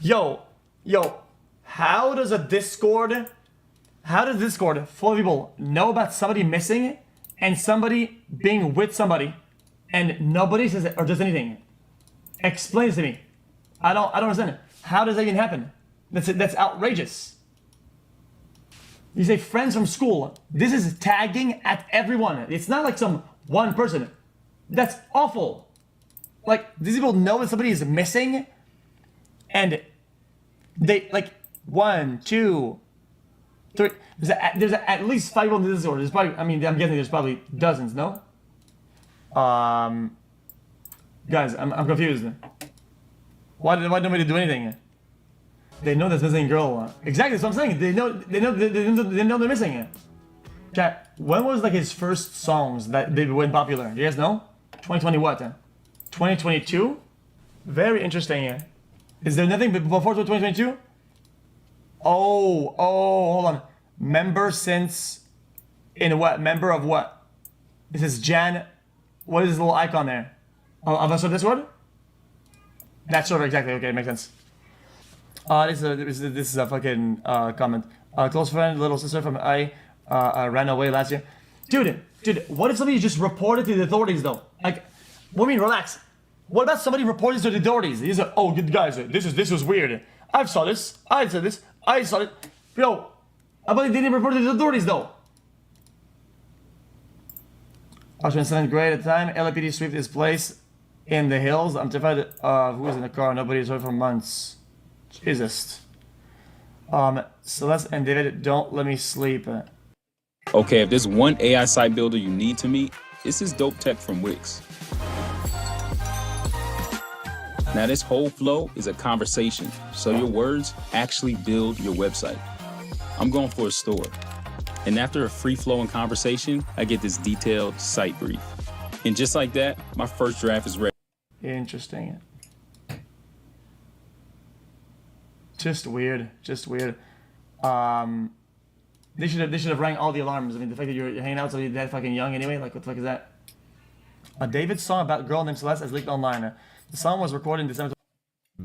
Yo, yo, how does Discord full of people know about somebody missing and somebody being with somebody and nobody says it or does anything? Explain this to me. I don't understand it. How does that even happen? That's outrageous. You say friends from school. This is tagging at everyone. It's not like some one person. That's awful. Like, these people know that somebody is missing and they, like, 1, 2, 3. There's at least 5 people in this Discord. There's probably, I mean, I'm guessing there's probably dozens, no? Guys, I'm confused. Why nobody do anything? They know there's missing girl. Exactly, that's what I'm saying. They know they're missing. Chat, when was like his first songs that they went popular? You guys know? 2020 what? 2022? Very interesting. Is there nothing before 2022? Oh, hold on. Member since in what? Member of what? This is Jan. What is this little icon there? Of us of Discord? That server, exactly. Okay, makes sense. This is a fucking comment. Close friend, little sister from I ran away last year. Dude, what if somebody just reported to the authorities though? Like, what do you mean, relax? What about somebody reporting to the authorities? He's like, oh, guys, this was weird. I saw this. I said this. I saw it. Yo, I believe they didn't report to the authorities though. I was in 7th grade at the time. LAPD sweep this place in the hills. I'm terrified of who was in the car. Nobody's heard for months. Jesus. Celeste and David, don't let me sleep. Okay, if there's one AI site builder you need to meet, it's this dope tech from Wix. Now this whole flow is a conversation, so your words actually build your website. I'm going for a store. And after a free-flowing conversation, I get this detailed site brief. And just like that, my first draft is ready. Interesting. Just weird. They should have rang all the alarms. I mean, the fact that you're hanging out so you're that fucking young anyway, like what the fuck is that? A David song about a girl named Celeste has leaked online. The song was recorded in December.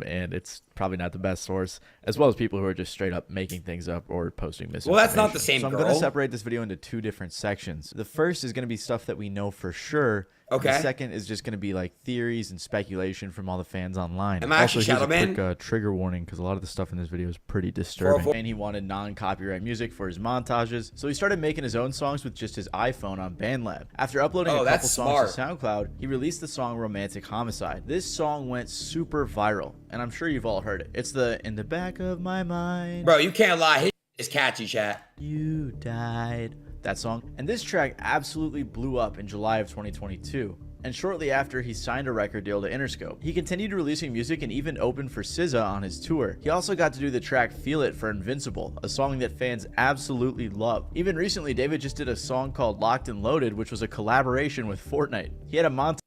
And it's probably not the best source, as well as people who are just straight up making things up or posting misinformation. Well, that's not the same So I'm girl. going to separate this video into 2 different sections. The first is going to be stuff that we know for sure. Okay. The second is just going to be like theories and speculation from all the fans online. Am I actually also, here's Shadow a quick trigger warning because a lot of the stuff in this video is pretty disturbing. And he wanted non-copyright music for his montages, so he started making his own songs with just his iPhone on BandLab. After uploading a couple songs to SoundCloud, he released the song Romantic Homicide. This song went super viral, and I'm sure you've all heard it. It's the "In the Back of My Mind." Bro, you can't lie. His is catchy, chat. You died. That song. And this track absolutely blew up in July of 2022. And shortly after, he signed a record deal to Interscope. He continued releasing music and even opened for SZA on his tour. He also got to do the track Feel It for Invincible, a song that fans absolutely love. Even recently, David just did a song called Locked and Loaded, which was a collaboration with Fortnite. He had a montage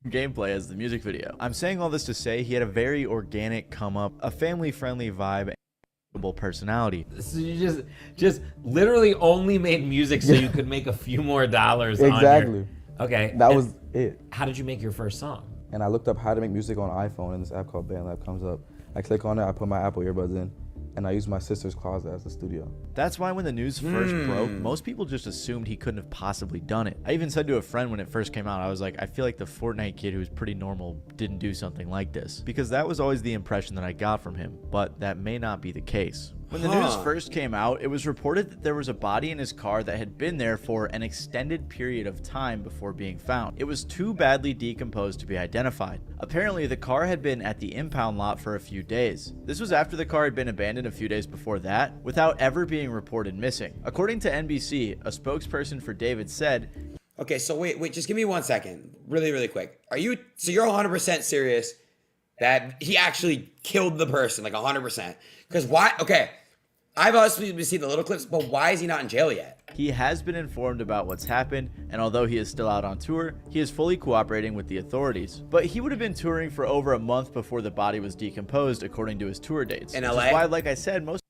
gameplay as the music video. I'm saying all this to say he had a very organic come up, a family-friendly vibe, and personality. So you just literally only made music so you could make a few more dollars. Exactly. Okay. That was it. How did you make your first song? And I looked up how to make music on iPhone, and this app called BandLab comes up. I click on it, I put my Apple earbuds in, and I use my sister's closet as a studio. That's why when the news first broke, most people just assumed he couldn't have possibly done it. I even said to a friend when it first came out, I was like, I feel like the Fortnite kid who was pretty normal didn't do something like this. Because that was always the impression that I got from him, but that may not be the case. When the news first came out, it was reported that there was a body in his car that had been there for an extended period of time before being found. It was too badly decomposed to be identified. Apparently, the car had been at the impound lot for a few days. This was after the car had been abandoned a few days before that, without ever being reported missing. According to NBC, a spokesperson for David said, Okay, so wait, just give me 1 second. Really quick. So you're 100% serious that he actually killed the person, like 100%? Because why? Okay, I've also seen the little clips, but why is he not in jail yet? He has been informed about what's happened, and although he is still out on tour, he is fully cooperating with the authorities. But he would have been touring for over a month before the body was decomposed, according to his tour dates. In which LA? is why, like I said, most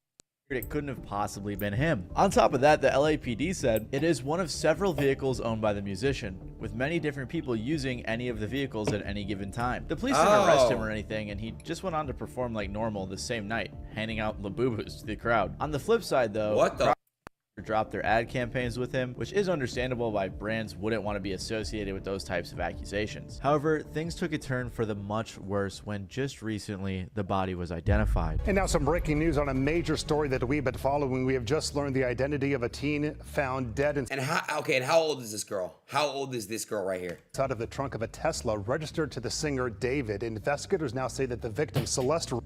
it couldn't have possibly been him. On top of that, the LAPD said it is one of several vehicles owned by the musician, with many different people using any of the vehicles at any given time. The police didn't arrest him or anything, and he just went on to perform like normal the same night, handing out Labubus to the crowd. On the flip side, though, What the? dropped their ad campaigns with him, which is understandable why brands wouldn't want to be associated with those types of accusations. However, things took a turn for the much worse when just recently the body was identified. And now some breaking news on a major story that we've been following. We have just learned the identity of a teen found dead And how old is this girl? How old is this girl right here? out of the trunk of a Tesla registered to the singer David. Investigators now say that the victim, Celeste, was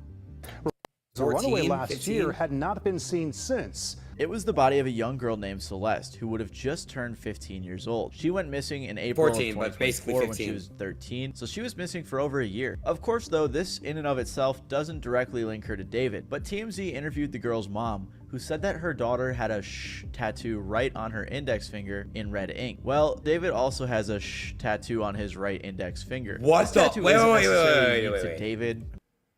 a 14, runaway last 15? year, had not been seen since. It was the body of a young girl named Celeste, who would have just turned 15 years old. She went missing in April 14, of but basically 2024 when 15. she was 13, so she was missing for over a year. Of course, though, this in and of itself doesn't directly link her to David, but TMZ interviewed the girl's mom, who said that her daughter had a "sh" tattoo right on her index finger in red ink. Well, David also has a "sh" tattoo on his right index finger. What This the? tattoo Wait, isn't wait, wait, necessarily wait, unique wait, to wait. David.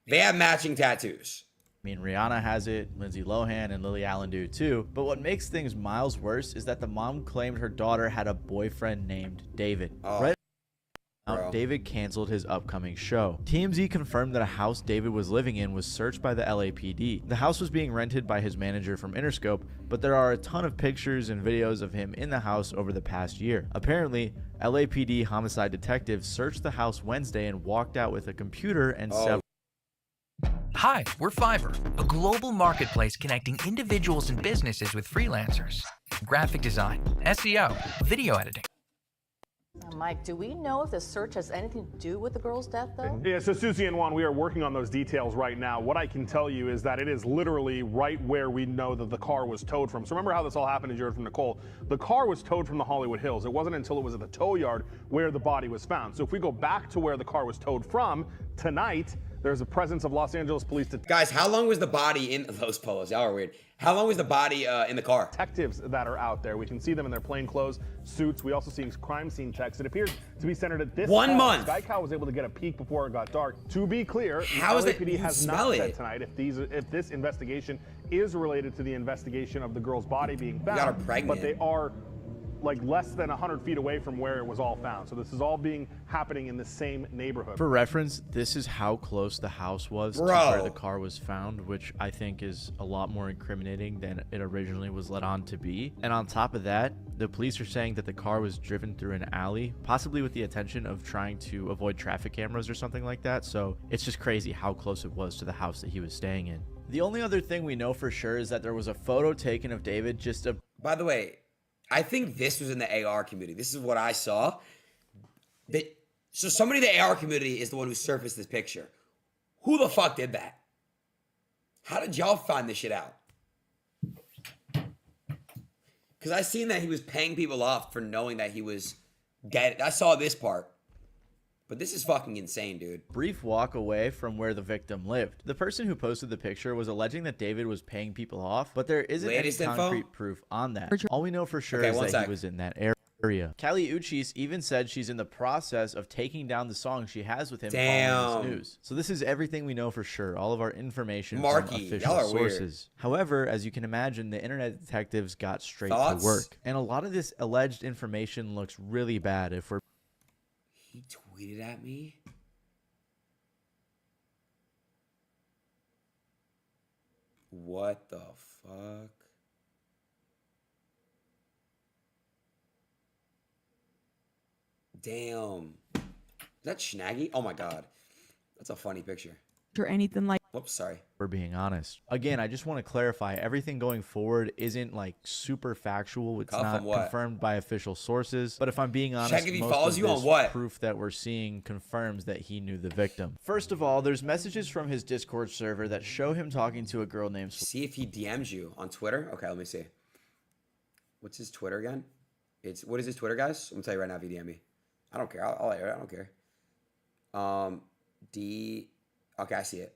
They have matching tattoos. I mean, Rihanna has it, Lindsay Lohan and Lily Allen do too, but what makes things miles worse is that the mom claimed her daughter had a boyfriend named David. Right now, David canceled his upcoming show. TMZ confirmed that a house David was living in was searched by the LAPD. The house was being rented by his manager from Interscope, but there are a ton of pictures and videos of him in the house over the past year. Apparently, LAPD homicide detectives searched the house Wednesday and walked out with a computer and several. Hi, we're Fiverr, a global marketplace connecting individuals and businesses with freelancers. Graphic design, SEO, video editing. Mike, do we know if the search has anything to do with the girl's death, though? Yeah, so Susie and Juan, we are working on those details right now. What I can tell you is that it is literally right where we know that the car was towed from. So remember how this all happened, as you heard from Nicole. The car was towed from the Hollywood Hills. It wasn't until it was at the tow yard where the body was found. So if we go back to where the car was towed from, tonight, there's a presence of Los Angeles police Guys, how long was the body in those polos? Y'all are weird. How long was the body in the car? detectives that are out there. We can see them in their plain clothes, suits. We also see crime scene checks. It appears to be centered at this 1 month. Sky Cow was able to get a peek before it got dark. To be clear, How is it? LAPD You has smell not said it. tonight if this investigation is related to the investigation of the girl's body being found. got her pregnant. But they are like less than 100 feet away from where it was all found. So this is all happening in the same neighborhood. For reference, this is how close the house was to Bro. where the car was found, which I think is a lot more incriminating than it originally was led on to be. And on top of that, the police are saying that the car was driven through an alley, possibly with the intention of trying to avoid traffic cameras or something like that. So it's just crazy how close it was to the house that he was staying in. The only other thing we know for sure is that there was a photo taken of David just a By the way, I think this was in the AR community. This is what I saw. So somebody in the AR community is the one who surfaced this picture. Who the fuck did that? How did y'all find this shit out? Because I seen that he was paying people off for knowing that he was dead. I saw this part. But this is fucking insane, dude. brief walk away from where the victim lived. The person who posted the picture was alleging that David was paying people off, but there isn't Latest any info? concrete proof on that. All we know for sure Okay, is one that sec. he was in that area. Callie Uchis even said she's in the process of taking down the song she has with him following Damn. this news. So this is everything we know for sure. All of our information Marky, from official y'all are weird. sources. However, as you can imagine, the internet detectives got straight Thoughts? to work. And a lot of this alleged information looks really bad if we're He tweeted at me? What the fuck? Damn. Is that Schnaggy? Oh my god. That's a funny picture. or anything like. Whoops, sorry. We're being honest. Again, I just want to clarify, everything going forward isn't like super factual. It's Cuff not him what? confirmed by official sources. But if I'm being honest, Check if he most follows of you on this what? proof that we're seeing confirms that he knew the victim. First of all, there's messages from his Discord server that show him talking to a girl named See if he DMs you on Twitter. Okay, let me see. What's his Twitter again? What is his Twitter, guys? I'm gonna tell you right now if he DM me. I don't care. I'll air it. I don't care. Okay, I see it.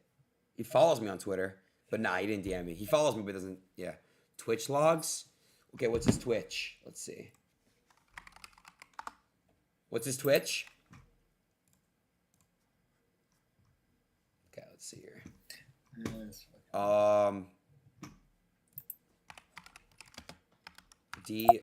He follows me on Twitter, but nah, he didn't DM me. He follows me, but doesn't. Yeah, Twitch logs. Okay, what's his Twitch? Let's see. What's his Twitch? Okay, let's see here. D